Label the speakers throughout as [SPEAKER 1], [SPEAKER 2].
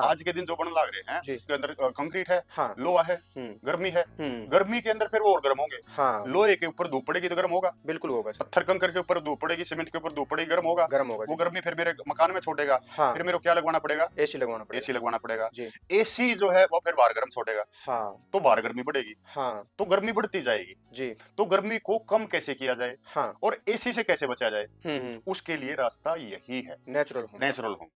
[SPEAKER 1] आज के दिन जो बनने लग रहे हैं
[SPEAKER 2] जी।
[SPEAKER 1] उसके अंदर कंक्रीट है,
[SPEAKER 2] हाँ।
[SPEAKER 1] लोहा है, गर्मी है। गर्मी के अंदर फिर वो और गर्म होंगे।
[SPEAKER 2] हाँ।
[SPEAKER 1] लोहे के ऊपर धूप पड़ेगी तो गर्म होगा,
[SPEAKER 2] बिल्कुल होगा सर।
[SPEAKER 1] पत्थर कंकर के ऊपर धूप पड़ेगी, सीमेंट के ऊपर धूप पड़ेगी, गर्म होगा।
[SPEAKER 2] गर्म होगा
[SPEAKER 1] वो
[SPEAKER 2] जी।
[SPEAKER 1] गर्मी फिर मेरे मकान में छोड़ेगा।
[SPEAKER 2] हाँ।
[SPEAKER 1] फिर मेरे को क्या लगवाना पड़ेगा?
[SPEAKER 2] एसी लगवाना पड़ेगा।
[SPEAKER 1] एसी लगवाना पड़ेगा।
[SPEAKER 2] जी।
[SPEAKER 1] एसी जो है वो फिर बाहर गर्म छोड़ेगा,
[SPEAKER 2] हाँ।
[SPEAKER 1] तो बाहर गर्मी बढ़ेगी,
[SPEAKER 2] हाँ।
[SPEAKER 1] तो गर्मी बढ़ती जाएगी।
[SPEAKER 2] जी।
[SPEAKER 1] तो गर्मी को कम कैसे किया जाए
[SPEAKER 2] हाँ।
[SPEAKER 1] और एसी से कैसे बचा जाए,
[SPEAKER 2] हम्म।
[SPEAKER 1] उसके लिए रास्ता यही है,
[SPEAKER 2] नेचुरल होम।
[SPEAKER 1] Natural home.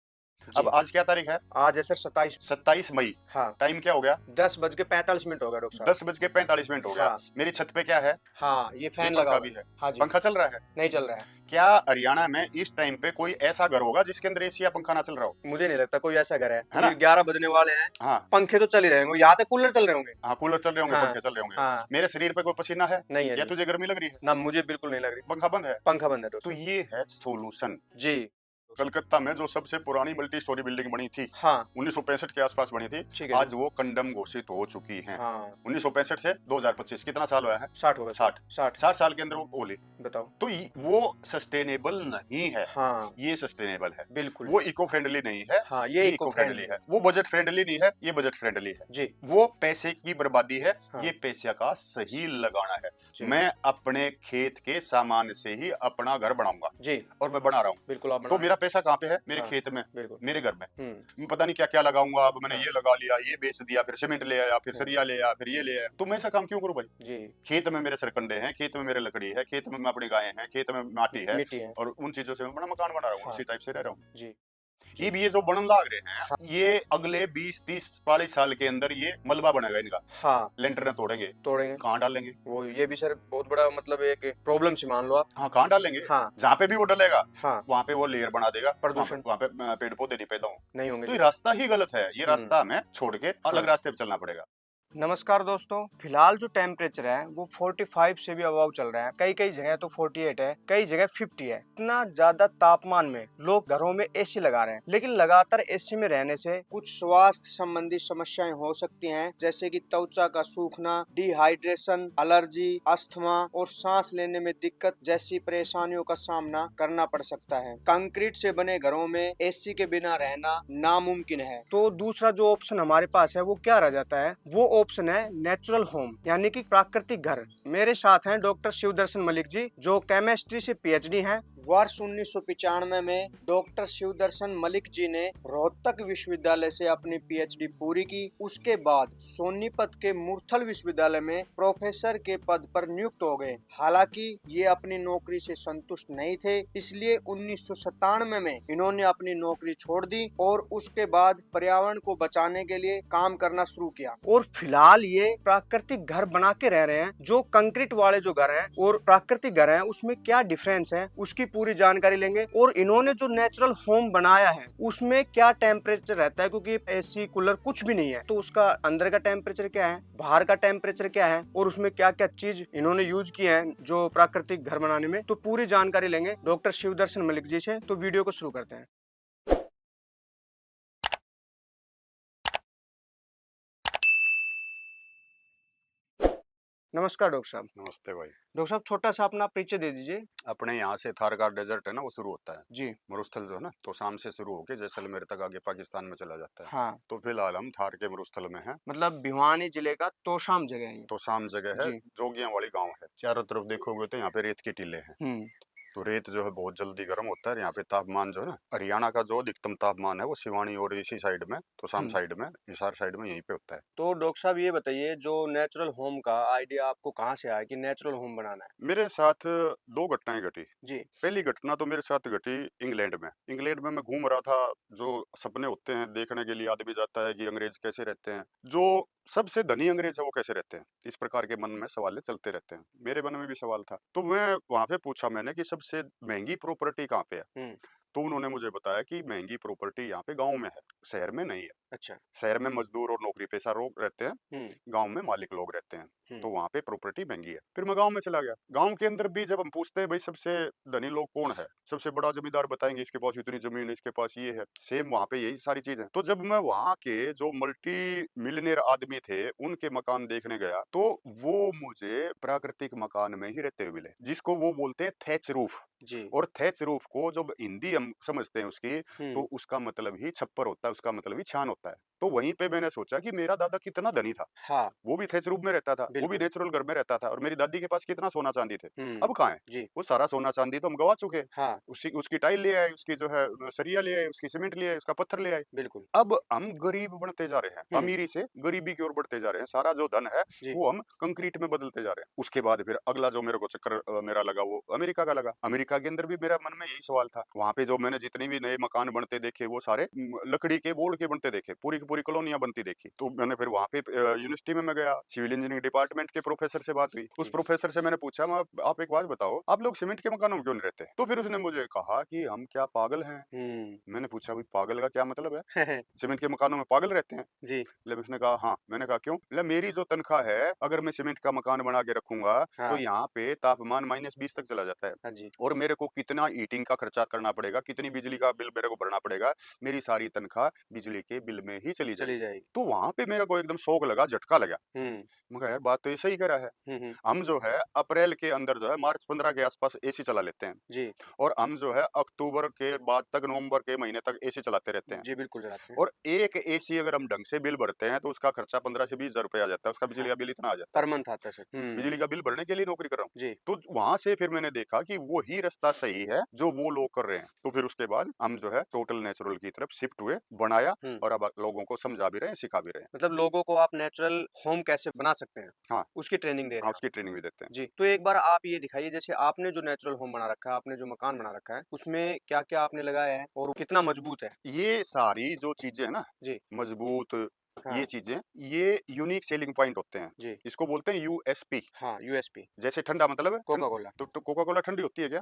[SPEAKER 2] जी।
[SPEAKER 1] अब आज क्या तारीख है?
[SPEAKER 2] आज है सर 27।
[SPEAKER 1] 27 मई।
[SPEAKER 2] हाँ।
[SPEAKER 1] टाइम क्या हो गया?
[SPEAKER 2] 10:45 हो गया डॉक्टर साहब।
[SPEAKER 1] 10:45 हो गया।
[SPEAKER 2] हाँ।
[SPEAKER 1] मेरी छत पे क्या है?
[SPEAKER 2] हाँ, ये
[SPEAKER 1] ये
[SPEAKER 2] फैन लगा
[SPEAKER 1] पंखा
[SPEAKER 2] हुआ
[SPEAKER 1] भी
[SPEAKER 2] है।
[SPEAKER 1] है।
[SPEAKER 2] हाँ जी।
[SPEAKER 1] पंखा चल रहा है।
[SPEAKER 2] नहीं चल रहा है।
[SPEAKER 1] क्या हरियाणा में इस टाइम पे कोई ऐसा घर होगा जिसके अंदर एसी या पंखा ना चल रहा हो?
[SPEAKER 2] मुझे नहीं लगता कोई ऐसा घर है।
[SPEAKER 1] है ना?
[SPEAKER 2] 11 बजने वाले हैं,
[SPEAKER 1] हाँ
[SPEAKER 2] पंखे तो चल ही रहे होंगे, यहाँ तक कूलर चल रहे होंगे।
[SPEAKER 1] हाँ, कूलर चल रहे होंगे,
[SPEAKER 2] हाँ।
[SPEAKER 1] पंखे चल रहे होंगे।
[SPEAKER 2] हाँ।
[SPEAKER 1] मेरे शरीर पे कोई पसीना है
[SPEAKER 2] नहीं है
[SPEAKER 1] या
[SPEAKER 2] जी।
[SPEAKER 1] तुझे गर्मी लग रही है?
[SPEAKER 2] ना, मुझे बिल्कुल नहीं लग रही।
[SPEAKER 1] पंखा बंद है।
[SPEAKER 2] पंखा बंद है
[SPEAKER 1] तो
[SPEAKER 2] दोस्तों।
[SPEAKER 1] ये है सोल्यूशन।
[SPEAKER 2] जी।
[SPEAKER 1] कलकत्ता में जो सबसे पुरानी मल्टी स्टोरी बिल्डिंग बनी थी,
[SPEAKER 2] हाँ।
[SPEAKER 1] 1965 के आसपास बनी थी,
[SPEAKER 2] ठीक है
[SPEAKER 1] आज
[SPEAKER 2] जी।
[SPEAKER 1] वो कंडम घोषित हो चुकी है।
[SPEAKER 2] हाँ।
[SPEAKER 1] 1965 से 2025 कितना साल हुआ है?
[SPEAKER 2] 60 होगा।
[SPEAKER 1] 60।
[SPEAKER 2] 60।
[SPEAKER 1] 60 साल के अंदर वो बोले
[SPEAKER 2] बताओ।
[SPEAKER 1] तो वो सस्टेनेबल नहीं है।
[SPEAKER 2] हाँ।
[SPEAKER 1] ये सस्टेनेबल है।
[SPEAKER 2] बिल्कुल।
[SPEAKER 1] वो इको फ्रेंडली नहीं है।
[SPEAKER 2] हाँ, ये
[SPEAKER 1] इको फ्रेंडली है। वो बजट फ्रेंडली नहीं है, ये बजट फ्रेंडली है।
[SPEAKER 2] जी।
[SPEAKER 1] वो पैसे की बर्बादी है।
[SPEAKER 2] हाँ।
[SPEAKER 1] ये पैसे का सही लगाना है।
[SPEAKER 2] जी।
[SPEAKER 1] मैं अपने खेत के सामान से ही अपना घर बनाऊंगा
[SPEAKER 2] जी।
[SPEAKER 1] और मैं बना रहा हूँ।
[SPEAKER 2] बिल्कुल आप
[SPEAKER 1] तो
[SPEAKER 2] बना।
[SPEAKER 1] मेरा पैसा कहाँ पे है? मेरे
[SPEAKER 2] हाँ।
[SPEAKER 1] खेत में,
[SPEAKER 2] बिल्कुल।
[SPEAKER 1] मेरे घर में।
[SPEAKER 2] हम्म।
[SPEAKER 1] मैं पता नहीं क्या क्या लगाऊंगा। अब मैंने
[SPEAKER 2] हाँ।
[SPEAKER 1] ये लगा लिया, ये बेच दिया, फिर सीमेंट ले आया, फिर
[SPEAKER 2] हाँ।
[SPEAKER 1] सरिया ले आया, फिर ये ले आया। तो मैं ऐसा काम क्यों करूं भाई?
[SPEAKER 2] जी।
[SPEAKER 1] खेत में मेरे सरकंडे हैं, खेत में मेरे लकड़ी है, खेत में अपनी गायें हैं, खेत में माटी है,
[SPEAKER 2] मिट्टी है।
[SPEAKER 1] और उन चीजों से मैं बड़ा मकान बना रहा हूँ।
[SPEAKER 2] हाँ।
[SPEAKER 1] उसी टाइप से रह रहा हूँ।
[SPEAKER 2] जी।
[SPEAKER 1] ये जो बनन लाग रहे हैं,
[SPEAKER 2] हाँ।
[SPEAKER 1] ये अगले 20, 30, 40 साल के अंदर ये मलबा बनेगा इनका।
[SPEAKER 2] हाँ।
[SPEAKER 1] लेंटर में तोड़ेंगे,
[SPEAKER 2] तोड़ेंगे।
[SPEAKER 1] कहाँ डालेंगे?
[SPEAKER 2] वो ये भी सर बहुत बड़ा मतलब एक प्रॉब्लम से मान लो आप।
[SPEAKER 1] हाँ, कहाँ डालेंगे?
[SPEAKER 2] हाँ।
[SPEAKER 1] जहाँ पे भी वो डलेगा
[SPEAKER 2] हाँ।
[SPEAKER 1] वहां पे वो लेयर बना देगा,
[SPEAKER 2] प्रदूषण।
[SPEAKER 1] वहां पे पेड़ पौधे नहीं पैदा होंगे।
[SPEAKER 2] नहीं होंगे
[SPEAKER 1] तो
[SPEAKER 2] जी।
[SPEAKER 1] ये रास्ता ही गलत है। ये रास्ता हमें छोड़ के अलग
[SPEAKER 2] हाँ।
[SPEAKER 1] रास्ते पे चलना पड़ेगा।
[SPEAKER 2] नमस्कार दोस्तों, फिलहाल जो टेम्परेचर है वो 45 से भी अबव चल रहा है। कई कई जगह तो 48 है, कई जगह 50 है। इतना ज्यादा तापमान में लोग घरों में एसी लगा रहे हैं, लेकिन लगातार एसी में रहने से कुछ स्वास्थ्य संबंधी समस्याएं हो सकती हैं, जैसे कि त्वचा का सूखना, डिहाइड्रेशन, एलर्जी, अस्थमा और सांस लेने में दिक्कत जैसी परेशानियों का सामना करना पड़ सकता है। कंक्रीट से बने घरों में एसी के बिना रहना नामुमकिन है। तो दूसरा जो ऑप्शन हमारे पास है वो क्या रह जाता है? वो ऑप्शन है नेचुरल होम, यानी कि प्राकृतिक घर। मेरे साथ हैं डॉक्टर शिवदर्शन मलिक जी, जो केमिस्ट्री से पीएचडी हैं। वर्ष 1995 में डॉक्टर शिवदर्शन मलिक जी ने रोहतक विश्वविद्यालय से अपनी पीएचडी पूरी की। उसके बाद सोनीपत के मुरथल विश्वविद्यालय में प्रोफेसर के पद पर नियुक्त हो गए। हालांकि ये अपनी नौकरी से संतुष्ट नहीं थे, इसलिए 1997 में इन्होंने अपनी नौकरी छोड़ दी और उसके बाद पर्यावरण को बचाने के लिए काम करना शुरू किया। और फिलहाल ये प्राकृतिक घर बना के रह रहे हैं। जो कंक्रीट वाले जो घर हैं और प्राकृतिक घर हैं, उसमें क्या डिफरेंस है उसकी पूरी जानकारी लेंगे। और इन्होंने जो नेचुरल होम बनाया है उसमें क्या टेम्परेचर रहता है, क्योंकि एसी कूलर कुछ भी नहीं है, तो उसका अंदर का टेम्परेचर क्या है, बाहर का टेम्परेचर क्या है, और उसमें क्या क्या चीज इन्होंने यूज की है जो प्राकृतिक घर बनाने में। तो पूरी जानकारी लेंगे डॉक्टर शिवदर्शन मलिक जी से। तो वीडियो को शुरू करते हैं। नमस्कार डॉक्टर साहब।
[SPEAKER 1] नमस्ते भाई।
[SPEAKER 2] डॉक्टर साहब, छोटा सा अपना परिचय दे दीजिए।
[SPEAKER 1] अपने यहाँ से थारगार डेजर्ट है ना, वो शुरू होता है
[SPEAKER 2] जी।
[SPEAKER 1] मरुस्थल जो है ना, तो शाम से शुरू होके जैसलमेर तक आगे पाकिस्तान में चला जाता है।
[SPEAKER 2] हाँ।
[SPEAKER 1] तो फिलहाल हम थार के मरुस्थल में हैं।
[SPEAKER 2] मतलब भिवानी जिले का तोशाम जगह है ये।
[SPEAKER 1] तो शाम जगह है,
[SPEAKER 2] जी।
[SPEAKER 1] जोगियां वाली गांव है। चारों तरफ देखोगे तो यहाँ पे रेत के टीले हैं। तो रेत जो है बहुत जल्दी गर्म होता है। यहाँ पे तापमान जो है ना, हरियाणा का जो अधिकतम तापमान है वो सिवानी और इसी साइड में, तो शाम साइड में, हिसार साइड में यहीं पे होता है।
[SPEAKER 2] तो डॉक्टर साहब ये बताइए, जो नेचुरल होम का आइडिया आपको कहाँ से आया कि नेचुरल होम बनाना है?
[SPEAKER 1] मेरे साथ दो घटनाएं घटी।
[SPEAKER 2] जी।
[SPEAKER 1] पहली घटना तो मेरे साथ घटी इंग्लैंड में। इंग्लैंड में मैं घूम रहा था। जो सपने होते हैं देखने के लिए आदमी जाता है कि अंग्रेज कैसे रहते हैं, जो सबसे धनी अंग्रेज है वो कैसे रहते हैं, इस प्रकार के मन में सवाल चलते रहते हैं। मेरे मन में भी सवाल था। तो मैं वहां पे पूछा मैंने कि सबसे महंगी प्रॉपर्टी कहाँ पे है। तो उन्होंने मुझे बताया कि महंगी प्रॉपर्टी यहाँ पे गांव में है, शहर में नहीं है।
[SPEAKER 2] अच्छा।
[SPEAKER 1] शहर में मजदूर और नौकरी पेशा लोग रहते हैं, गांव में मालिक लोग रहते हैं, तो वहां पे प्रॉपर्टी महंगी है। फिर मैं गांव में चला गया। गांव के अंदर भी जब हम पूछते हैं भाई सबसे धनी लोग कौन है, सबसे बड़ा जमींदार बताएंगे इसके पास इतनी जमीन है, इसके पास ये है। सेम वहां पे यही सारी चीजें। तो जब मैं वहां के जो मल्टी मिलियनेयर आदमी थे उनके मकान देखने गया, तो वो मुझे प्राकृतिक मकान में ही रहते हुए मिले, जिसको वो बोलते हैं थैच रूफ।
[SPEAKER 2] जी।
[SPEAKER 1] और थैच रूफ को जब हिंदी हम समझते हैं उसकी, तो उसका मतलब ही छप्पर होता है, उसका मतलब ही छान होता है। लगता है। तो वहीं पे मैंने सोचा कि मेरा दादा कितना धनी था,
[SPEAKER 2] हाँ,
[SPEAKER 1] वो भी थेच रूप में रहता था, वो भी
[SPEAKER 2] बिल्कुल।
[SPEAKER 1] नेचुरल घर में रहता था, और मेरी दादी के पास कितना सोना चांदी थे।
[SPEAKER 2] हुँ,
[SPEAKER 1] अब कहाँ है?
[SPEAKER 2] जी,
[SPEAKER 1] वो सारा सोना चांदी तो हम गवा चुके हैं।
[SPEAKER 2] हाँ,
[SPEAKER 1] उसी उसकी टाइल ले आए, उसकी जो है सरिया ले आए, उसकी सीमेंट ले आए, उसका पत्थर ले आए।
[SPEAKER 2] बिल्कुल।
[SPEAKER 1] अब हम गरीब बनते जा रहे हैं,
[SPEAKER 2] हुँ,
[SPEAKER 1] अमीरी से गरीबी की ओर बढ़ते जा रहे हैं। सारा जो धन है
[SPEAKER 2] जी,
[SPEAKER 1] वो हम कंक्रीट में बदलते जा रहे हैं। उसके बाद फिर अगला जो मेरे को चक्कर मेरा लगा वो अमेरिका का लगा। अमेरिका के अंदर भी मेरा मन में यही सवाल था। वहाँ पे जो मैंने जितने भी नए मकान बनते देखे वो सारे लकड़ी के बोर्ड के बनते देखे, पूरी की पूरी कॉलोनियां बनती देखी। तो मैंने फिर वहाँ पे यूनिवर्सिटी में मैं गया, सिविल इंजीनियरिंग डिपार्टमेंट के प्रोफेसर से बात हुई। उस
[SPEAKER 2] जी,
[SPEAKER 1] प्रोफेसर से मैंने पूछा, मैं आप एक बात बताओ, आप लोग सीमेंट के मकानों में क्यों नहीं रहते? तो फिर उसने मुझे कहा कि हम क्या पागल हैं?
[SPEAKER 2] हुँ।
[SPEAKER 1] मैंने पूछा, भाई पागल का क्या मतलब है? सीमेंट के मकानों में पागल रहते हैं?
[SPEAKER 2] जी,
[SPEAKER 1] मतलब उसने कहा हाँ। मैंने कहा क्यों? मतलब मेरी जो तनख्वाह है, अगर मैं सीमेंट का मकान बना के रखूंगा तो
[SPEAKER 2] हाँ,
[SPEAKER 1] यहाँ पे तापमान -20 तक चला जाता है,
[SPEAKER 2] हाँ जी,
[SPEAKER 1] और मेरे को कितना हीटिंग का खर्चा करना पड़ेगा, कितनी बिजली का बिल मेरे को भरना पड़ेगा, मेरी सारी तनख्वाह बिजली के बिल में ही चली
[SPEAKER 2] चली
[SPEAKER 1] जाएगी।
[SPEAKER 2] जाएगी।
[SPEAKER 1] तो वहां पे मेरे को एकदम शौक लगा, झटका लगा।
[SPEAKER 2] हुँ,
[SPEAKER 1] मगर यार बात तो ये सही कह रहा है।
[SPEAKER 2] हुँ, हुँ,
[SPEAKER 1] हम जो है अप्रैल के अंदर जो है मार्च 15 के आसपास एसी चला लेते हैं,
[SPEAKER 2] जी,
[SPEAKER 1] और हम जो है अक्टूबर के बाद तक, नवंबर के महीने तक एसी चलाते रहते हैं।
[SPEAKER 2] जी, बिल्कुल चलाते हैं।
[SPEAKER 1] और एक एसी अगर हम ढंग से बिल भरते हैं तो उसका खर्चा 15 से 20 हज़ार रुपए आ जाता है, उसका बिजली
[SPEAKER 2] हाँ,
[SPEAKER 1] का बिल इतना आ जाता है।
[SPEAKER 2] पर मंथ आता है सर। हुँ,
[SPEAKER 1] बिजली का बिल भरने के लिए नौकरी कर रहा हूँ।
[SPEAKER 2] जी,
[SPEAKER 1] तो वहां से फिर मैंने देखा कि वो ही रास्ता सही है जो वो लोग कर रहे हैं। तो फिर उसके बाद हम जो है टोटल नेचुरल की तरफ शिफ्ट हुए, बनाया,
[SPEAKER 2] हुँ।
[SPEAKER 1] और अब लोगों को समझा भी रहे हैं, सिखा भी रहे हैं।
[SPEAKER 2] मतलब लोगों को आप नेचुरल होम कैसे बना सकते हैं,
[SPEAKER 1] हाँ।
[SPEAKER 2] उसकी ट्रेनिंग दे रहे
[SPEAKER 1] हाँ,
[SPEAKER 2] हैं आप।
[SPEAKER 1] उसकी ट्रेनिंग भी देते हैं।
[SPEAKER 2] जी, तो एक बार आप ये दिखाइए जैसे आपने जो नेचुरल होम बना रखा है, आपने जो मकान बना रखा है, उसमें क्या-क्या आपने लगाया है और वो कितना मजबूत है?
[SPEAKER 1] ये सारी जो चीजें है ना,
[SPEAKER 2] जी,
[SPEAKER 1] मजबूत, ये
[SPEAKER 2] हाँ,
[SPEAKER 1] चीजें, ये यूनिक सेलिंग पॉइंट होते हैं।
[SPEAKER 2] जी,
[SPEAKER 1] इसको बोलते हैं यूएसपी।
[SPEAKER 2] हाँ, यूएसपी,
[SPEAKER 1] जैसे ठंडा मतलब है
[SPEAKER 2] कोका कोला।
[SPEAKER 1] तो कोका कोला ठंडी होती है क्या?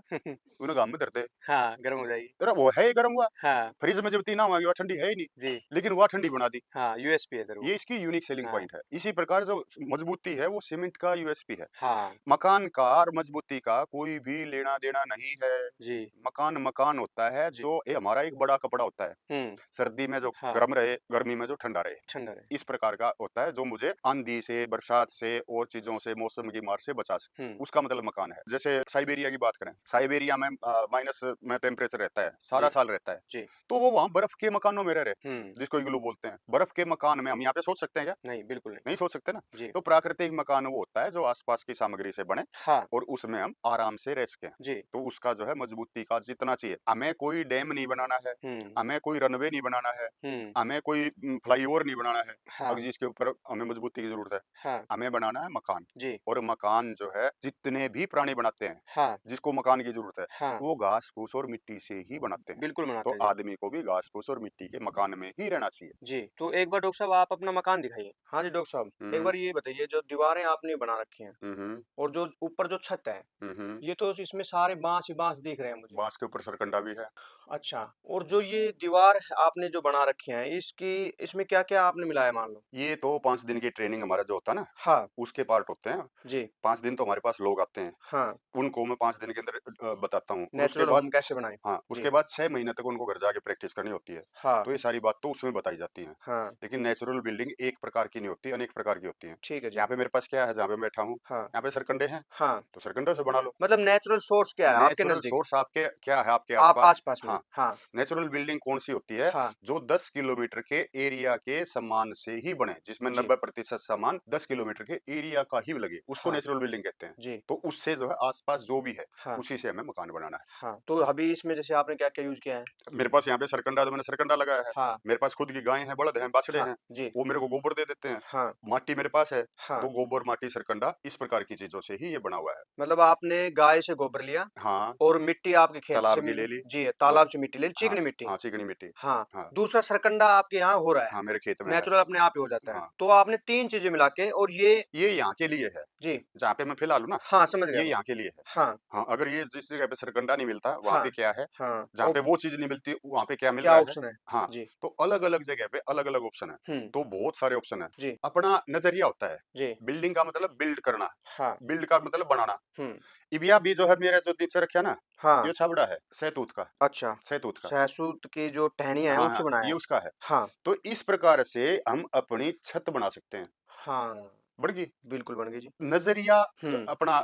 [SPEAKER 1] उन्हें घाम में धरते।
[SPEAKER 2] हाँ, गर्म हो जाएगी।
[SPEAKER 1] अरे वो है ही गर्म हुआ,
[SPEAKER 2] हाँ,
[SPEAKER 1] फ्रिज में जब तीन आवाएगी वो ठंडी है ही नहीं,
[SPEAKER 2] जी,
[SPEAKER 1] लेकिन वह ठंडी बना दी।
[SPEAKER 2] हाँ, यूएसपी है सर वो।
[SPEAKER 1] ये इसकी यूनिक सेलिंग
[SPEAKER 2] हाँ,
[SPEAKER 1] पॉइंट है। इसी प्रकार जो मजबूती है वो सीमेंट का यूएसपी है।
[SPEAKER 2] हाँ,
[SPEAKER 1] मकान का और मजबूती का कोई भी लेना देना नहीं है।
[SPEAKER 2] जी,
[SPEAKER 1] मकान मकान होता है,
[SPEAKER 2] जी,
[SPEAKER 1] जो ये हमारा एक बड़ा कपड़ा होता है।
[SPEAKER 2] हुँ,
[SPEAKER 1] सर्दी में जो
[SPEAKER 2] हाँ,
[SPEAKER 1] गर्म रहे, गर्मी में जो ठंडा रहे।
[SPEAKER 2] ठंडा रहे।
[SPEAKER 1] इस प्रकार का होता है जो मुझे आंधी से, बरसात से और चीजों से, मौसम की मार से बचा सके।
[SPEAKER 2] हुँ,
[SPEAKER 1] उसका मतलब मकान है। जैसे साइबेरिया की बात करें, साइबेरिया में माइनस में टेम्परेचर रहता है, सारा
[SPEAKER 2] जी,
[SPEAKER 1] साल रहता है।
[SPEAKER 2] जी,
[SPEAKER 1] तो वो वहाँ बर्फ के मकानों में रह रहे,
[SPEAKER 2] हुँ,
[SPEAKER 1] जिसको इग्लू बोलते हैं। बर्फ के मकान में हम यहाँ पे सोच सकते हैं क्या?
[SPEAKER 2] नहीं, बिल्कुल नहीं।
[SPEAKER 1] नहीं सोच सकते ना।
[SPEAKER 2] जी,
[SPEAKER 1] तो प्राकृतिक मकान वो होता है जो आसपास की सामग्री से बने,
[SPEAKER 2] हाँ,
[SPEAKER 1] और उसमें हम आराम से रह सकें।
[SPEAKER 2] जी,
[SPEAKER 1] तो उसका जो है मजबूती का जितना चाहिए, हमें कोई डैम नहीं बनाना है,
[SPEAKER 2] हुँ,
[SPEAKER 1] हमें कोई रनवे नहीं बनाना है,
[SPEAKER 2] हुँ,
[SPEAKER 1] हमें कोई फ्लाईओवर नहीं बनाना है,
[SPEAKER 2] हाँ,
[SPEAKER 1] अगर जिसके ऊपर हमें मजबूती की जरूरत है।
[SPEAKER 2] हाँ,
[SPEAKER 1] हमें बनाना है मकान।
[SPEAKER 2] जी,
[SPEAKER 1] और मकान जो है जितने भी प्राणी बनाते हैं,
[SPEAKER 2] हाँ,
[SPEAKER 1] जिसको मकान की जरूरत है,
[SPEAKER 2] हाँ,
[SPEAKER 1] वो घास फूस और मिट्टी से ही बनाते हैं।
[SPEAKER 2] बिल्कुल
[SPEAKER 1] तो
[SPEAKER 2] बनाते हैं जी।
[SPEAKER 1] आदमी को भी घास फूस और मिट्टी के मकान में ही रहना चाहिए।
[SPEAKER 2] जी, तो एक बार डॉक्टर साहब आप अपना मकान दिखाइए। हाँ जी, डॉक्टर साहब, एक
[SPEAKER 1] हम्म
[SPEAKER 2] बार ये बताइए जो दीवारें आपने बना रखी हैं
[SPEAKER 1] हम्म
[SPEAKER 2] और जो ऊपर जो छत है,
[SPEAKER 1] हम्म
[SPEAKER 2] ये तो इसमें सारे बाँस ही बाँस दिख रहे हैं मुझे।
[SPEAKER 1] बांस के ऊपर सरकंडा भी है।
[SPEAKER 2] अच्छा, और जो ये दीवार आपने जो बना रखी है, इसकी इसमें क्या-क्या आपने मिलाया मान लो?
[SPEAKER 1] ये तो 5 दिन की ट्रेनिंग हमारा जो होता है ना,
[SPEAKER 2] हाँ,
[SPEAKER 1] उसके पार्ट होते हैं।
[SPEAKER 2] जी,
[SPEAKER 1] 5 दिन तो हमारे पास लोग आते हैं,
[SPEAKER 2] हाँ,
[SPEAKER 1] उनको मैं 5 दिन के अंदर बताता हूँ, और उसके
[SPEAKER 2] नेचुरल
[SPEAKER 1] बाद
[SPEAKER 2] होम कैसे बनाएँ?
[SPEAKER 1] हाँ,
[SPEAKER 2] जी,
[SPEAKER 1] उसके बाद 6 महीने तक उनको घर जाके प्रैक्टिस करनी होती है।
[SPEAKER 2] हाँ,
[SPEAKER 1] तो ये सारी बात तो उसमें बताई जाती है।
[SPEAKER 2] हाँ,
[SPEAKER 1] लेकिन नेचुरल बिल्डिंग एक प्रकार की नहीं होती, अनेक प्रकार की होती है।
[SPEAKER 2] ठीक है जी।
[SPEAKER 1] यहाँ पे मेरे पास क्या है, जहाँ पे मैं बैठा हूँ,
[SPEAKER 2] हाँ,
[SPEAKER 1] यहाँ पे सरकंडे हैं,
[SPEAKER 2] हाँ,
[SPEAKER 1] तो सरकंडों से बना लो।
[SPEAKER 2] मतलब नेचुरल सोर्स क्या है आपके
[SPEAKER 1] नेचुरल
[SPEAKER 2] नज़दीक?
[SPEAKER 1] सोर्स आपके क्या है, आपके
[SPEAKER 2] आप
[SPEAKER 1] आसपास।
[SPEAKER 2] आस-पास में?
[SPEAKER 1] हाँ,
[SPEAKER 2] हाँ,
[SPEAKER 1] नेचुरल बिल्डिंग कौन सी होती है?
[SPEAKER 2] हाँ,
[SPEAKER 1] जो 10 किलोमीटर के एरिया के सामान से ही बने, जिसमें
[SPEAKER 2] जी,
[SPEAKER 1] 90% सामान 10 किलोमीटर के एरिया का ही लगे, उसको
[SPEAKER 2] हाँ,
[SPEAKER 1] नेचुरल बिल्डिंग कहते हैं।
[SPEAKER 2] जी,
[SPEAKER 1] तो उससे जो है आसपास जो भी है,
[SPEAKER 2] हाँ,
[SPEAKER 1] उसी से हमें मकान बनाना है।
[SPEAKER 2] हाँ, तो अभी इसमें जैसे आपने क्या-क्या यूज़ किया है?
[SPEAKER 1] मेरे पास यहाँ पे सरकंडा, तो मैंने सरकंडा लगाया है।
[SPEAKER 2] हाँ,
[SPEAKER 1] मेरे पास खुद की गाय हैं, बड़द हैं, बाछड़े
[SPEAKER 2] हाँ,
[SPEAKER 1] हैं,
[SPEAKER 2] जी,
[SPEAKER 1] वो मेरे को गोबर दे देते हैं।
[SPEAKER 2] हाँ,
[SPEAKER 1] माटी मेरे पास है,
[SPEAKER 2] हाँ,
[SPEAKER 1] तो गोबर, माटी, सरकंडा, इस प्रकार की चीजों से ही ये बना हुआ है।
[SPEAKER 2] मतलब आपने गाय से गोबर लिया
[SPEAKER 1] हाँ,
[SPEAKER 2] और मिट्टी आपके खेत से
[SPEAKER 1] तालाब की
[SPEAKER 2] मिली
[SPEAKER 1] ले ली।
[SPEAKER 2] जी,
[SPEAKER 1] और
[SPEAKER 2] तालाब से मिट्टी ले ली,
[SPEAKER 1] हाँ,
[SPEAKER 2] चिकनी मिट्टी।
[SPEAKER 1] हाँ, चिकनी मिट्टी।
[SPEAKER 2] हाँ,
[SPEAKER 1] हाँ,
[SPEAKER 2] दूसरा सरकंडा आपके यहाँ हो रहा है,
[SPEAKER 1] हाँ, मेरे खेत में है।
[SPEAKER 2] नेचुरल अपने आप ही हो जाता है।
[SPEAKER 1] हाँ,
[SPEAKER 2] तो आपने 3 चीज़ें मिला के और ये
[SPEAKER 1] ये यहाँ के लिए है,
[SPEAKER 2] जी,
[SPEAKER 1] जहाँ पे मैं फिलहाल हूँ ना,
[SPEAKER 2] हाँ, समझ गया
[SPEAKER 1] ये
[SPEAKER 2] मैं।
[SPEAKER 1] यहाँ के लिए है।
[SPEAKER 2] हाँ,
[SPEAKER 1] हाँ, अगर ये जिस जगह पे सरकंडा नहीं मिलता, वहाँ
[SPEAKER 2] हाँ,
[SPEAKER 1] पे क्या है,
[SPEAKER 2] हाँ,
[SPEAKER 1] जहाँ पे वो चीज़ नहीं मिलती, वहाँ पे क्या मिल
[SPEAKER 2] क्या
[SPEAKER 1] रहा है?
[SPEAKER 2] ऑप्शन है?
[SPEAKER 1] हाँ,
[SPEAKER 2] जी,
[SPEAKER 1] तो अलग-अलग जगह पे अलग-अलग ऑप्शन है।
[SPEAKER 2] हुँ,
[SPEAKER 1] तो बहुत सारे ऑप्शन हैं।
[SPEAKER 2] जी,
[SPEAKER 1] अपना नज़रिया होता है।
[SPEAKER 2] जी,
[SPEAKER 1] बिल्डिंग का मतलब बिल्ड करना,
[SPEAKER 2] हाँ,
[SPEAKER 1] बिल्ड का मतलब बनाना।
[SPEAKER 2] हुँ,
[SPEAKER 1] इबिया भी जो है मेरा जो नीचे रखा ना,
[SPEAKER 2] हाँ,
[SPEAKER 1] ये छाबड़ा है, सहतूत का,
[SPEAKER 2] अच्छा,
[SPEAKER 1] सहतूत का।
[SPEAKER 2] सहसूत की जो टहनियाँ हैं
[SPEAKER 1] हाँ,
[SPEAKER 2] उससे
[SPEAKER 1] हाँ,
[SPEAKER 2] बनाया
[SPEAKER 1] ये
[SPEAKER 2] है।
[SPEAKER 1] उसका है।
[SPEAKER 2] हाँ,
[SPEAKER 1] तो इस प्रकार से हम अपनी छत बना सकते हैं।
[SPEAKER 2] हाँ,
[SPEAKER 1] बढ़ गई।
[SPEAKER 2] बिल्कुल बन गई जी।
[SPEAKER 1] नजरिया
[SPEAKER 2] हम्म।
[SPEAKER 1] अपना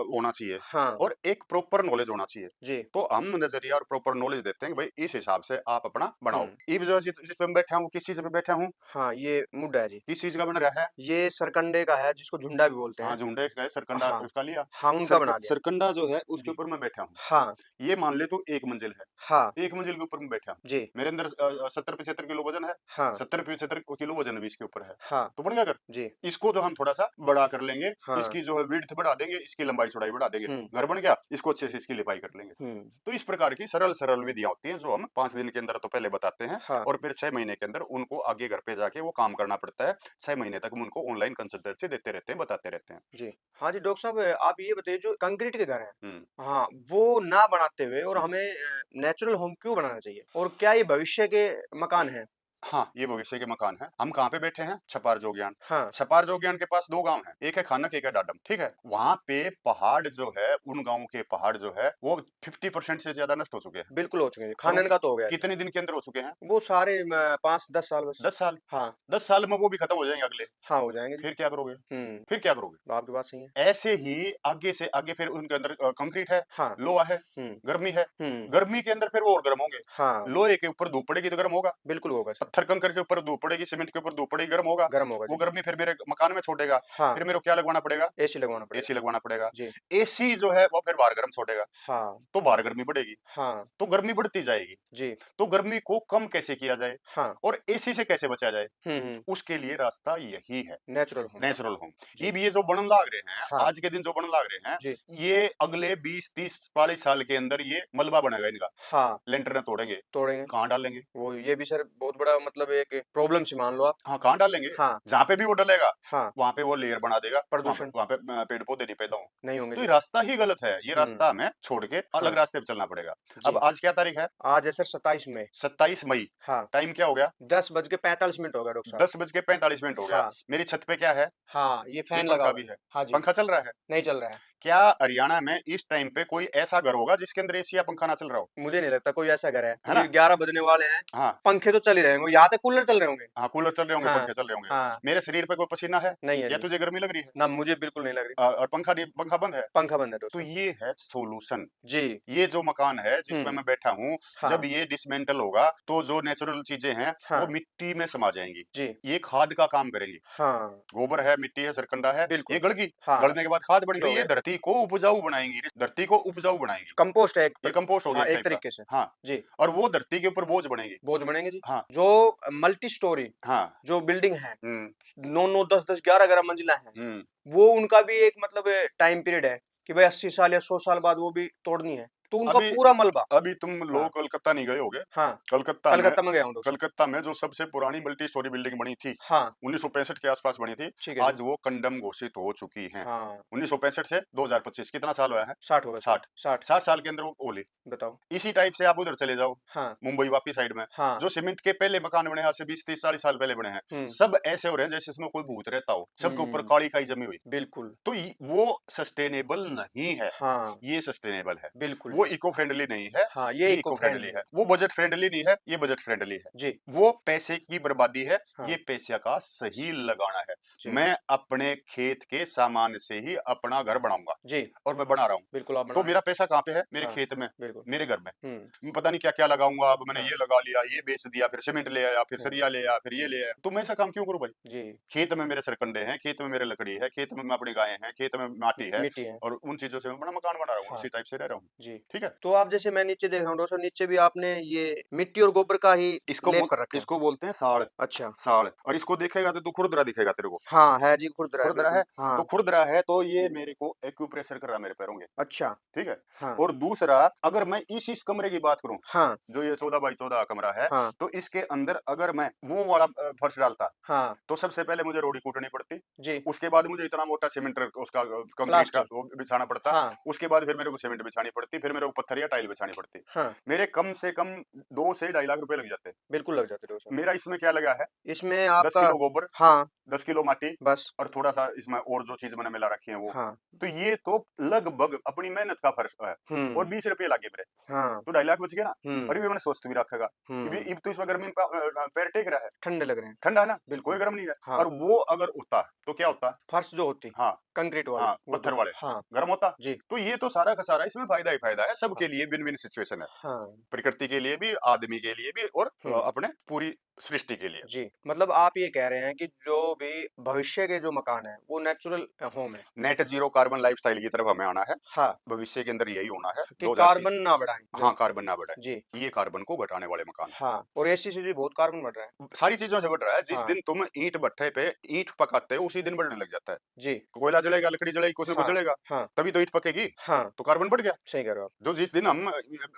[SPEAKER 1] होना चाहिए
[SPEAKER 2] हाँ
[SPEAKER 1] और एक प्रॉपर नॉलेज होना चाहिए।
[SPEAKER 2] जी।
[SPEAKER 1] तो हम नजरिया और प्रॉपर नॉलेज देते हैं कि भाई इस हिसाब से आप अपना बनाओ।
[SPEAKER 2] हम्म।
[SPEAKER 1] ये जो जिस पे मैं बैठा हूँ, किस चीज पे बैठा हूँ,
[SPEAKER 2] हाँ, ये मुड्डा है जी।
[SPEAKER 1] किस चीज का बन रहा है।
[SPEAKER 2] ये सरकंडे का है, जिसको झुंडा भी बोलते
[SPEAKER 1] हाँ,
[SPEAKER 2] हैं।
[SPEAKER 1] झुंडे का है, सरकंडा
[SPEAKER 2] हाँ,
[SPEAKER 1] उसका लिया।
[SPEAKER 2] हाँ, उनका बना दिया।
[SPEAKER 1] सरकंडा जो है उसके
[SPEAKER 2] जी।
[SPEAKER 1] ऊपर मैं बैठा हूँ।
[SPEAKER 2] हाँ,
[SPEAKER 1] ये मान ले तो एक मंजिल है,
[SPEAKER 2] हाँ,
[SPEAKER 1] एक मंजिल के ऊपर मैं बैठा हूँ।
[SPEAKER 2] जी,
[SPEAKER 1] मेरे अंदर 70-75 किलो वजन है,
[SPEAKER 2] हाँ,
[SPEAKER 1] 70-75 किलो वजन भी इसके ऊपर है।
[SPEAKER 2] हाँ,
[SPEAKER 1] तो बढ़ गया कर।
[SPEAKER 2] जी,
[SPEAKER 1] इसको तो हम थोड़ा सा बड़ा कर लेंगे,
[SPEAKER 2] हाँ,
[SPEAKER 1] इसकी जो है विड्थ बढ़ा देंगे, इसकी लंबाई चौड़ाई बढ़ा देंगे,
[SPEAKER 2] हुँ,
[SPEAKER 1] घर बन गया। इसको अच्छे से इसकी लिपाई कर लेंगे।
[SPEAKER 2] हुँ,
[SPEAKER 1] तो इस प्रकार की सरल सरल विधियां होती हैं जो हम 5 दिन के अंदर तो पहले बताते हैं
[SPEAKER 2] हाँ,
[SPEAKER 1] और फिर 6 महीने के अंदर उनको आगे घर पे जाके वो काम करना पड़ता है। 6 महीने तक हम उनको ऑनलाइन कंसल्टेंसी देते रहते हैं, बताते रहते हैं।
[SPEAKER 2] जी। हाँ जी, डॉक्टर साहब आप ये बताइए जो कंक्रीट के घर हैं,
[SPEAKER 1] हम्म
[SPEAKER 2] हाँ, वो ना बनाते हुए और
[SPEAKER 1] हम्म।
[SPEAKER 2] हमें नेचुरल होम क्यों बनाना चाहिए? और क्या ये भविष्य के मकान हैं?
[SPEAKER 1] हाँ, ये भविष्य के मकान है। हम कहाँ पे बैठे हैं? छपार जोगियान।
[SPEAKER 2] हाँ,
[SPEAKER 1] छपार जोगियान के पास 2 गांव हैं, एक है खानक, एक है डाडम। ठीक है, वहां पे पहाड़ जो है, उन गांवों के पहाड़ जो है वो 50% से ज्यादा नष्ट हो चुके हैं।
[SPEAKER 2] बिल्कुल हो चुके हैं।
[SPEAKER 1] और वो
[SPEAKER 2] खानन का तो हो गया जी।
[SPEAKER 1] कितने दिन के अंदर हो चुके हैं?
[SPEAKER 2] वो सारे 5-10 साल बस।
[SPEAKER 1] 10 साल।
[SPEAKER 2] हाँ,
[SPEAKER 1] 10 साल में वो भी खत्म हो जाएंगे अगले।
[SPEAKER 2] हाँ, हो जाएँगे जी।
[SPEAKER 1] फिर क्या करोगे?
[SPEAKER 2] हुँ,
[SPEAKER 1] फिर क्या करोगे?
[SPEAKER 2] आपकी बात सही है।
[SPEAKER 1] ऐसे ही आगे से आगे फिर उनके अंदर कंक्रीट है,
[SPEAKER 2] हाँ,
[SPEAKER 1] लोहा है,
[SPEAKER 2] हुँ,
[SPEAKER 1] गर्मी है।
[SPEAKER 2] हुँ,
[SPEAKER 1] गर्मी के अंदर फिर वो और गर्म होंगे।
[SPEAKER 2] हाँ,
[SPEAKER 1] लोहे के ऊपर धूप पड़ेगी तो गर्म होगा।
[SPEAKER 2] बिल्कुल होगा सर।
[SPEAKER 1] पत्थर कंकर के ऊपर धूप पड़ेगी, सीमेंट के ऊपर धूप पड़ेगी, गर्म होगा।
[SPEAKER 2] गर्म होगा
[SPEAKER 1] वो
[SPEAKER 2] जी।
[SPEAKER 1] गर्मी फिर मेरे मकान में छोड़ेगा।
[SPEAKER 2] हाँ,
[SPEAKER 1] फिर मेरे को क्या लगवाना पड़ेगा?
[SPEAKER 2] एसी लगवाना पड़ेगा।
[SPEAKER 1] एसी लगवाना पड़ेगा।
[SPEAKER 2] जी,
[SPEAKER 1] एसी जो है वो फिर बाहर गर्म छोड़ेगा,
[SPEAKER 2] हाँ,
[SPEAKER 1] तो बाहर गर्मी बढ़ेगी,
[SPEAKER 2] हाँ,
[SPEAKER 1] तो गर्मी बढ़ती जाएगी।
[SPEAKER 2] जी,
[SPEAKER 1] तो गर्मी को कम कैसे किया जाए
[SPEAKER 2] हाँ,
[SPEAKER 1] और एसी से कैसे बचा जाए?
[SPEAKER 2] हुँ, हुँ,
[SPEAKER 1] उसके लिए रास्ता यही है,
[SPEAKER 2] नेचुरल होम का।
[SPEAKER 1] Natural home.
[SPEAKER 2] जी,
[SPEAKER 1] ये जो बनन लाग रहे हैं,
[SPEAKER 2] हाँ,
[SPEAKER 1] आज के दिन जो बनन लाग रहे हैं,
[SPEAKER 2] जी,
[SPEAKER 1] ये अगले 20-30-40 साल के अंदर ये मलबा बनेगा इनका।
[SPEAKER 2] हाँ,
[SPEAKER 1] लेंटर न तोड़ेंगे,
[SPEAKER 2] तोड़ेंगे।
[SPEAKER 1] कहाँ डालेंगे?
[SPEAKER 2] वो ये भी सर बहुत बड़ा मतलब एक प्रॉब्लम सी मान लो आप।
[SPEAKER 1] हाँ, कहाँ डालेंगे?
[SPEAKER 2] हाँ,
[SPEAKER 1] जहाँ पे भी वो डलेगा,
[SPEAKER 2] हाँ,
[SPEAKER 1] वहाँ पे वो लेयर बना देगा,
[SPEAKER 2] प्रदूषण
[SPEAKER 1] वहाँ पे पेड़ पौधे नहीं पैदा होंगे।
[SPEAKER 2] नहीं होंगे
[SPEAKER 1] तो ये
[SPEAKER 2] जी।
[SPEAKER 1] रास्ता ही गलत है, ये
[SPEAKER 2] हुँ,
[SPEAKER 1] रास्ता हमें छोड़ के अलग
[SPEAKER 2] हाँ,
[SPEAKER 1] रास्ते पे चलना पड़ेगा। अब
[SPEAKER 2] जी।
[SPEAKER 1] आज क्या तारीख है?
[SPEAKER 2] आज है सर 27 मई।
[SPEAKER 1] 27 मई।
[SPEAKER 2] हाँ,
[SPEAKER 1] टाइम क्या हो गया?
[SPEAKER 2] 10:45 हो गया डॉक्टर साहब।
[SPEAKER 1] 10:45 हो गया।
[SPEAKER 2] हाँ,
[SPEAKER 1] मेरी छत पे क्या है?
[SPEAKER 2] हाँ, ये
[SPEAKER 1] ये
[SPEAKER 2] फैन लगा
[SPEAKER 1] पंखा
[SPEAKER 2] हुआ
[SPEAKER 1] भी
[SPEAKER 2] है।
[SPEAKER 1] है।
[SPEAKER 2] हाँ जी,
[SPEAKER 1] पंखा चल रहा है।
[SPEAKER 2] नहीं चल रहा है।
[SPEAKER 1] क्या हरियाणा में इस टाइम पे कोई ऐसा घर होगा जिसके अंदर एसी या पंखा ना चल रहा हो?
[SPEAKER 2] मुझे नहीं लगता कोई ऐसा घर है,
[SPEAKER 1] है ना?
[SPEAKER 2] क्योंकि 11 बजने वाले हैं,
[SPEAKER 1] हाँ,
[SPEAKER 2] पंखे तो चल ही रहे होंगे, यहाँ तक कूलर चल रहे होंगे।
[SPEAKER 1] हाँ, कूलर चल रहे होंगे,
[SPEAKER 2] हाँ,
[SPEAKER 1] पंखे चल रहे होंगे।
[SPEAKER 2] हाँ,
[SPEAKER 1] मेरे शरीर पे कोई पसीना है
[SPEAKER 2] नहीं है
[SPEAKER 1] या
[SPEAKER 2] जी।
[SPEAKER 1] तुझे गर्मी लग रही है?
[SPEAKER 2] ना मुझे बिल्कुल नहीं लग रही।
[SPEAKER 1] और पंखा नहीं, पंखा बंद है।
[SPEAKER 2] पंखा बंद है
[SPEAKER 1] तो
[SPEAKER 2] दोस्तों।
[SPEAKER 1] ये है सॉल्यूशन।
[SPEAKER 2] जी,
[SPEAKER 1] ये जो मकान है जिसमें
[SPEAKER 2] हुँ,
[SPEAKER 1] मैं बैठा हूँ,
[SPEAKER 2] हाँ,
[SPEAKER 1] जब ये डिसमेंटल होगा तो जो नेचुरल चीजें हैं वो
[SPEAKER 2] हाँ,
[SPEAKER 1] मिट्टी में समा जाएंगी।
[SPEAKER 2] जी,
[SPEAKER 1] ये खाद का काम करेंगी।
[SPEAKER 2] हाँ,
[SPEAKER 1] गोबर है, मिट्टी है, सरकंडा है, ये
[SPEAKER 2] बिल्कुल,
[SPEAKER 1] गल गई।
[SPEAKER 2] हाँ,
[SPEAKER 1] गलने के बाद खाद बन
[SPEAKER 2] ये
[SPEAKER 1] गई,
[SPEAKER 2] हो
[SPEAKER 1] ये
[SPEAKER 2] गया।
[SPEAKER 1] धरती को उपजाऊ बनाएंगी, धरती को उपजाऊ बनाएंगी।
[SPEAKER 2] कंपोस्ट है
[SPEAKER 1] ये कंपोस्ट हो गया
[SPEAKER 2] हाँ,
[SPEAKER 1] एक
[SPEAKER 2] एक
[SPEAKER 1] टाइप का।
[SPEAKER 2] तरीके से।
[SPEAKER 1] हाँ,
[SPEAKER 2] जी,
[SPEAKER 1] और वो धरती के ऊपर बोझ बनेगी।
[SPEAKER 2] बोझ बनेंगे जी।
[SPEAKER 1] हाँ,
[SPEAKER 2] जो मल्टी स्टोरी
[SPEAKER 1] हाँ।
[SPEAKER 2] जो बिल्डिंग है,
[SPEAKER 1] हम्म
[SPEAKER 2] 9-9, 10-10, 11-11 मंजिला है,
[SPEAKER 1] हम्म
[SPEAKER 2] वो उनका भी एक मतलब टाइम पीरियड है कि भाई 80 साल या 100 साल बाद वो भी तोड़नी है। तो उनका
[SPEAKER 1] अभी
[SPEAKER 2] पूरा मलबा
[SPEAKER 1] अभी तुम
[SPEAKER 2] हाँ,
[SPEAKER 1] लोग कलकत्ता नहीं गए होगे?
[SPEAKER 2] हाँ,
[SPEAKER 1] कलकत्ता में
[SPEAKER 2] कलकत्ता में गया हूँ दोस्त।
[SPEAKER 1] कलकत्ता में जो सबसे पुरानी मल्टी स्टोरी बिल्डिंग बनी थी,
[SPEAKER 2] हाँ,
[SPEAKER 1] 1965 के आसपास बनी थी,
[SPEAKER 2] ठीक है जी।
[SPEAKER 1] आज वो कंडम घोषित हो चुकी हैं।
[SPEAKER 2] हाँ,
[SPEAKER 1] 1965 से 2025 कितना साल हुआ है?
[SPEAKER 2] 60 हो गए सर,
[SPEAKER 1] 60।
[SPEAKER 2] 60
[SPEAKER 1] 60 साल के अंदर वो ओली।
[SPEAKER 2] बताओ।
[SPEAKER 1] इसी टाइप से आप उधर चले जाओ,
[SPEAKER 2] हाँ,
[SPEAKER 1] मुंबई वापी साइड में,
[SPEAKER 2] हाँ,
[SPEAKER 1] जो सीमेंट के पहले मकान बने हैं, आज से 20-30-40 साल पहले बने हैं,
[SPEAKER 2] हुँ,
[SPEAKER 1] सब ऐसे हो रहे हैं जैसे इसमें कोई भूत रहता हो, सबके ऊपर
[SPEAKER 2] हुँ,
[SPEAKER 1] काली काई जमी हुई।
[SPEAKER 2] बिल्कुल।
[SPEAKER 1] तो वो सस्टेनेबल नहीं है,
[SPEAKER 2] हाँ,
[SPEAKER 1] ये सस्टेनेबल है।
[SPEAKER 2] बिल्कुल
[SPEAKER 1] वो
[SPEAKER 2] जी।
[SPEAKER 1] इको फ्रेंडली नहीं है,
[SPEAKER 2] हाँ, ये
[SPEAKER 1] ये
[SPEAKER 2] इको
[SPEAKER 1] इको फ्रेंडली
[SPEAKER 2] फ्रेंडली
[SPEAKER 1] है।
[SPEAKER 2] है।
[SPEAKER 1] वो बजट फ्रेंडली नहीं है, ये बजट फ्रेंडली है।
[SPEAKER 2] जी,
[SPEAKER 1] वो पैसे की बर्बादी है,
[SPEAKER 2] हाँ,
[SPEAKER 1] ये पैसे का सही लगाना है।
[SPEAKER 2] जी,
[SPEAKER 1] मैं अपने खेत के सामान से ही अपना घर बनाऊंगा
[SPEAKER 2] जी,
[SPEAKER 1] और मैं बना रहा हूँ।
[SPEAKER 2] बिल्कुल आप
[SPEAKER 1] तो
[SPEAKER 2] बना रहे
[SPEAKER 1] मेरा पैसा कहाँ पे है? मेरे
[SPEAKER 2] हैं। हाँ,
[SPEAKER 1] खेत में,
[SPEAKER 2] बिल्कुल।
[SPEAKER 1] मेरे घर में।
[SPEAKER 2] हुँ,
[SPEAKER 1] मैं पता नहीं क्या क्या लगाऊंगा, अब मैंने
[SPEAKER 2] हाँ,
[SPEAKER 1] ये लगा लिया, ये बेच दिया, फिर सीमेंट ले आया, फिर
[SPEAKER 2] हाँ,
[SPEAKER 1] सरिया ले आया, फिर ये ले आया। तो मैं ऐसा काम क्यों करूं भाई?
[SPEAKER 2] जी,
[SPEAKER 1] खेत में मेरे सरकंडे हैं, खेत में मेरे लकड़ी है, खेत में अपनी गायें हैं, खेत में माटी है,
[SPEAKER 2] मिट्टी है।
[SPEAKER 1] और उन चीजों से मैं बड़ा मकान बना रहा हूँ,
[SPEAKER 2] हाँ,
[SPEAKER 1] उसी टाइप से रह रहा हूँ।
[SPEAKER 2] जी।
[SPEAKER 1] ठीक है।
[SPEAKER 2] तो आप जैसे मैं नीचे देख रहा हूँ दोस्तों, नीचे भी आपने ये मिट्टी और गोबर का ही लेप कर रखा है।
[SPEAKER 1] इसको बोलते हैं साड़।
[SPEAKER 2] अच्छा।
[SPEAKER 1] साड़। और इसको देखेगा तो तू खुरदरा दिखेगा तेरे को।
[SPEAKER 2] हाँ, है जी, खुरदरा है
[SPEAKER 1] खुरदरा
[SPEAKER 2] बिल्कुल।
[SPEAKER 1] है। तो
[SPEAKER 2] हाँ,
[SPEAKER 1] खुरदरा है तो ये मेरे को एक्यूप्रेशर कर रहा है मेरे पैरों के।
[SPEAKER 2] अच्छा।
[SPEAKER 1] ठीक है।
[SPEAKER 2] हाँ,
[SPEAKER 1] और दूसरा, अगर मैं इस कमरे की बात करूं,
[SPEAKER 2] हाँ,
[SPEAKER 1] जो ये 14 बाई 14 कमरा है,
[SPEAKER 2] हाँ,
[SPEAKER 1] तो इसके अंदर अगर मैं वो वाला फर्श डालता,
[SPEAKER 2] हाँ,
[SPEAKER 1] तो सबसे पहले मुझे रोड़ी कूटनी पड़ती।
[SPEAKER 2] जी,
[SPEAKER 1] उसके बाद मुझे इतना मोटा सीमेंट उसका कंक्रीट का
[SPEAKER 2] प्लास्टर।
[SPEAKER 1] वो बिछाना पड़ता।
[SPEAKER 2] हाँ,
[SPEAKER 1] उसके बाद फिर मेरे को सीमेंट बिछानी पड़ती, फिर मेरे को पत्थर या टाइल बिछानी पड़ती।
[SPEAKER 2] हाँ,
[SPEAKER 1] मेरे कम से कम 2 से 2.5 लाख रुपए लग जाते।
[SPEAKER 2] बिल्कुल लग जाते दोस्तों।
[SPEAKER 1] मेरा इसमें क्या लगा है?
[SPEAKER 2] इसमें
[SPEAKER 1] 10
[SPEAKER 2] आपका
[SPEAKER 1] किलो गोबर,
[SPEAKER 2] हाँ,
[SPEAKER 1] 10 किलो माटी
[SPEAKER 2] बस।
[SPEAKER 1] और थोड़ा सा इसमें और जो चीज मैंने मिला रखी है वो,
[SPEAKER 2] हाँ।
[SPEAKER 1] तो ये तो लगभग अपनी मेहनत का फर्क है। और 20 रुपये लागे मेरे,
[SPEAKER 2] हाँ।
[SPEAKER 1] तो 2.5 लाख बच गया ना। और
[SPEAKER 2] हम्म।
[SPEAKER 1] ये मैंने स्वस्थ भी रखेगा, अब तो इसमें गर्मी में पैर टेक रहा है,
[SPEAKER 2] ठंडे लग रहे हैं।
[SPEAKER 1] ठंडा है ना,
[SPEAKER 2] बिल्कुल।
[SPEAKER 1] कोई गर्म नहीं है।
[SPEAKER 2] हाँ।
[SPEAKER 1] और वो अगर होता तो क्या होता?
[SPEAKER 2] फर्श जो होती,
[SPEAKER 1] हाँ
[SPEAKER 2] कंक्रीट वाले,
[SPEAKER 1] हाँ,
[SPEAKER 2] वो
[SPEAKER 1] पत्थर
[SPEAKER 2] तो
[SPEAKER 1] वाले
[SPEAKER 2] हाँ।
[SPEAKER 1] गर्म होता।
[SPEAKER 2] जी।
[SPEAKER 1] तो ये तो सारा का सारा इसमें फायदा ही फायदा है,
[SPEAKER 2] हाँ।
[SPEAKER 1] सबके लिए विन विन सिचुएशन है,
[SPEAKER 2] हाँ।
[SPEAKER 1] प्रकृति के लिए भी, आदमी के लिए भी, और अपने पूरी सृष्टि के लिए।
[SPEAKER 2] जी, मतलब आप ये कह रहे हैं कि जो भी भविष्य के जो मकान है वो नेचुरल होम है।
[SPEAKER 1] नेट जीरो कार्बन लाइफस्टाइल की तरफ हमें आना है,
[SPEAKER 2] हाँ,
[SPEAKER 1] भविष्य के अंदर यही होना है
[SPEAKER 2] कि
[SPEAKER 1] 2030।
[SPEAKER 2] कार्बन ना बढ़ाएं जो।
[SPEAKER 1] हाँ, कार्बन ना बढ़े,
[SPEAKER 2] जी।
[SPEAKER 1] ये कार्बन को घटाने वाले मकान।
[SPEAKER 2] हाँ, और एसी से भी बहुत कार्बन बढ़ रहा है।
[SPEAKER 1] सारी चीजों से बढ़ रहा है। जिस
[SPEAKER 2] हाँ।
[SPEAKER 1] दिन तुम ईंट भट्ठे पे ईंट पकाते हो उसी दिन बढ़ने लग जाता है।
[SPEAKER 2] जी।
[SPEAKER 1] कोयला जलेगा, लकड़ी जलेगी, कुछ न कुछ
[SPEAKER 2] हाँ।
[SPEAKER 1] जलेगा,
[SPEAKER 2] हाँ।
[SPEAKER 1] तभी तो ईंट पकेगी,
[SPEAKER 2] हाँ,
[SPEAKER 1] तो कार्बन बढ़ गया।
[SPEAKER 2] सही कह रहे हो आप।
[SPEAKER 1] जो जिस दिन हम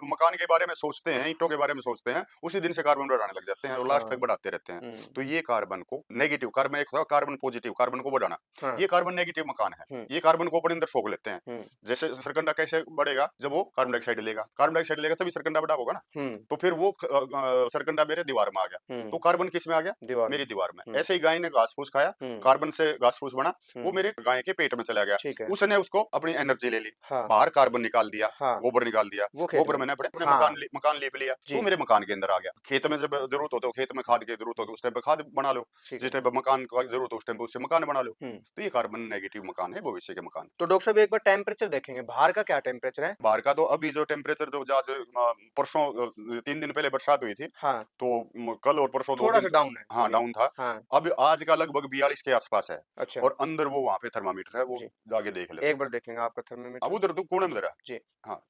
[SPEAKER 1] मकान के बारे में सोचते हैं, ईंटों के बारे में सोचते हैं, उसी दिन से कार्बन बढ़ाने लग जाते हैं और लास्ट तक
[SPEAKER 2] हाँ।
[SPEAKER 1] बढ़ाते रहते हैं। तो ये कार्बन को नेगेटिव कार्बन, एक था कार्बन पॉजिटिव, कार्बन को बढ़ाना,
[SPEAKER 2] हाँ।
[SPEAKER 1] ये कार्बन नेगेटिव मकान है। ये कार्बन को अपने अंदर सोख लेते हैं। जैसे सरकंडा कैसे बढ़ेगा? जब वो कार्बन डाइऑक्साइड लेगा, कार्बन डाइऑक्साइड लेगा तभी सरकंडा बड़ा होगा ना। तो फिर वो सरकंडा मेरे दीवार में आ गया, तो कार्बन किस में आ गया?
[SPEAKER 2] दीवार में।
[SPEAKER 1] मेरी दीवार में। ऐसे ही गाय ने घास फूस खाया, कार्बन से घास फूस बना, वो मेरे गाय के पेट में चला गया,
[SPEAKER 2] ठीक है।
[SPEAKER 1] उसने उसको अपनी एनर्जी ले ली,
[SPEAKER 2] हाँ।
[SPEAKER 1] बाहर कार्बन निकाल दिया,
[SPEAKER 2] हाँ।
[SPEAKER 1] गोबर निकाल दिया,
[SPEAKER 2] वो खेत
[SPEAKER 1] गोबर
[SPEAKER 2] में।
[SPEAKER 1] मैंने अपने
[SPEAKER 2] हाँ।
[SPEAKER 1] मकान लीप लिया,
[SPEAKER 2] जी।
[SPEAKER 1] तो मेरे मकान के अंदर आ गया। खेत में जब जरूरत हो तो खेत में खाद की जरूरत हो तो उस टाइम पे खाद बना लो,
[SPEAKER 2] ठीक
[SPEAKER 1] जिस
[SPEAKER 2] है।
[SPEAKER 1] टाइम पे मकान की जरूरत हो उस टाइम पे उससे मकान बना लो।
[SPEAKER 2] हम्म।
[SPEAKER 1] तो ये कार्बन नेगेटिव मकान है, भविष्य के मकान।
[SPEAKER 2] तो डॉक्टर साहब एक बार टेम्परेचर देखेंगे, बाहर का क्या टेम्परेचर है?
[SPEAKER 1] बाहर का तो अभी जो टेम्परेचर, जो आज परसों 3 दिन पहले बरसात हुई थी,
[SPEAKER 2] हाँ।
[SPEAKER 1] तो कल और परसों 2
[SPEAKER 2] थोड़ा
[SPEAKER 1] दिन
[SPEAKER 2] सा डाउन है
[SPEAKER 1] हाँ
[SPEAKER 2] अभी।
[SPEAKER 1] डाउन था।
[SPEAKER 2] हाँ।
[SPEAKER 1] अब आज का लगभग 42 के आसपास है,
[SPEAKER 2] अच्छा।
[SPEAKER 1] और अंदर वो वहां पे थर्मामीटर है, वो
[SPEAKER 2] जी।
[SPEAKER 1] जाके देख लेते।
[SPEAKER 2] एक बार देखेंगे आपका
[SPEAKER 1] अब
[SPEAKER 2] थर्मामीटर।
[SPEAKER 1] उधर तो कोने में
[SPEAKER 2] जी।
[SPEAKER 1] जरा।
[SPEAKER 2] जी।
[SPEAKER 1] हाँ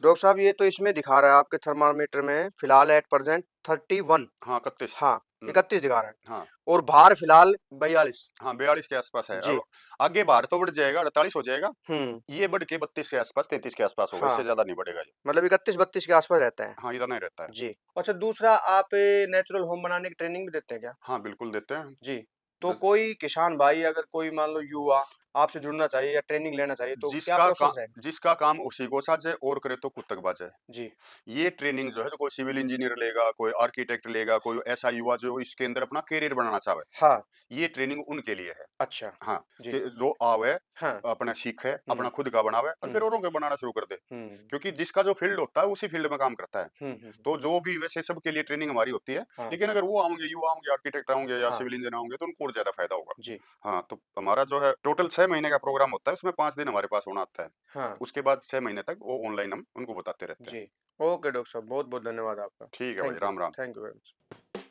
[SPEAKER 2] डॉक्टर साहब ये तो इसमें दिखा रहा है आपके थर्मामीटर में फिलहाल एट प्रेजेंट 31।
[SPEAKER 1] हाँ 31।
[SPEAKER 2] हाँ, 31 दिखा रहा है।
[SPEAKER 1] हाँ
[SPEAKER 2] और बाहर फिलहाल 42।
[SPEAKER 1] हाँ 42 के आसपास है,
[SPEAKER 2] जी।
[SPEAKER 1] और आगे बाहर तो बढ़ जाएगा, 48 हो जाएगा,
[SPEAKER 2] हम्म।
[SPEAKER 1] ये बढ़ के 32 के आसपास, 33 के आसपास होगा, इससे
[SPEAKER 2] हाँ,
[SPEAKER 1] ज्यादा नहीं बढ़ेगा ये।
[SPEAKER 2] मतलब 31-32 के आसपास रहता है।
[SPEAKER 1] हाँ इतना ही रहता है।
[SPEAKER 2] जी। अच्छा, दूसरा आप नेचुरल होम बनाने की ट्रेनिंग भी देते हैं क्या?
[SPEAKER 1] हाँ बिल्कुल देते हैं।
[SPEAKER 2] जी। तो
[SPEAKER 1] बस
[SPEAKER 2] कोई किसान भाई, अगर कोई मान लो युवा आपसे जुड़ना चाहिए या ट्रेनिंग लेना चाहिए, तो क्या प्रोसेस रहेगा?
[SPEAKER 1] जिसका काम उसी को साझे और करे तो कुत्तक बाजे।
[SPEAKER 2] जी।
[SPEAKER 1] ये ट्रेनिंग जो है, तो कोई सिविल इंजीनियर लेगा, कोई आर्किटेक्ट लेगा, कोई ऐसा युवा जो इसके अंदर अपना करियर बनाना चाहे,
[SPEAKER 2] हाँ।
[SPEAKER 1] ये ट्रेनिंग उनके लिए है।
[SPEAKER 2] अच्छा।
[SPEAKER 1] हाँ,
[SPEAKER 2] जी।
[SPEAKER 1] कि जो आवे,
[SPEAKER 2] हाँ।
[SPEAKER 1] अपना सीखे, अपना खुद का बनावे और फिर औरों के बनाना शुरू कर दे,
[SPEAKER 2] हम्म।
[SPEAKER 1] क्योंकि जिसका जो फील्ड होता है उसी फील्ड में काम करता है।
[SPEAKER 2] हम्म।
[SPEAKER 1] तो जो भी, वैसे सबके लिए ट्रेनिंग हमारी होती है,
[SPEAKER 2] हाँ।
[SPEAKER 1] लेकिन अगर वो आएंगे, युवा आएंगे, आर्किटेक्ट आएंगे या
[SPEAKER 2] हाँ।
[SPEAKER 1] सिविल इंजीनियर आएंगे, तो उनको और ज्यादा फायदा होगा।
[SPEAKER 2] जी।
[SPEAKER 1] हाँ, तो हमारा जो है टोटल 6 महीने का प्रोग्राम होता है, उसमें 5 दिन हमारे पास होना आता है।
[SPEAKER 2] हाँ।
[SPEAKER 1] उसके बाद 6 महीने तक वो ऑनलाइन हम उनको बताते रहते हैं।
[SPEAKER 2] जी। ओके डॉक्टर साहब, बहुत बहुत धन्यवाद आपका।
[SPEAKER 1] ठीक है भाई,
[SPEAKER 2] thank you.
[SPEAKER 1] Ram Ram.
[SPEAKER 2] Thank you very much.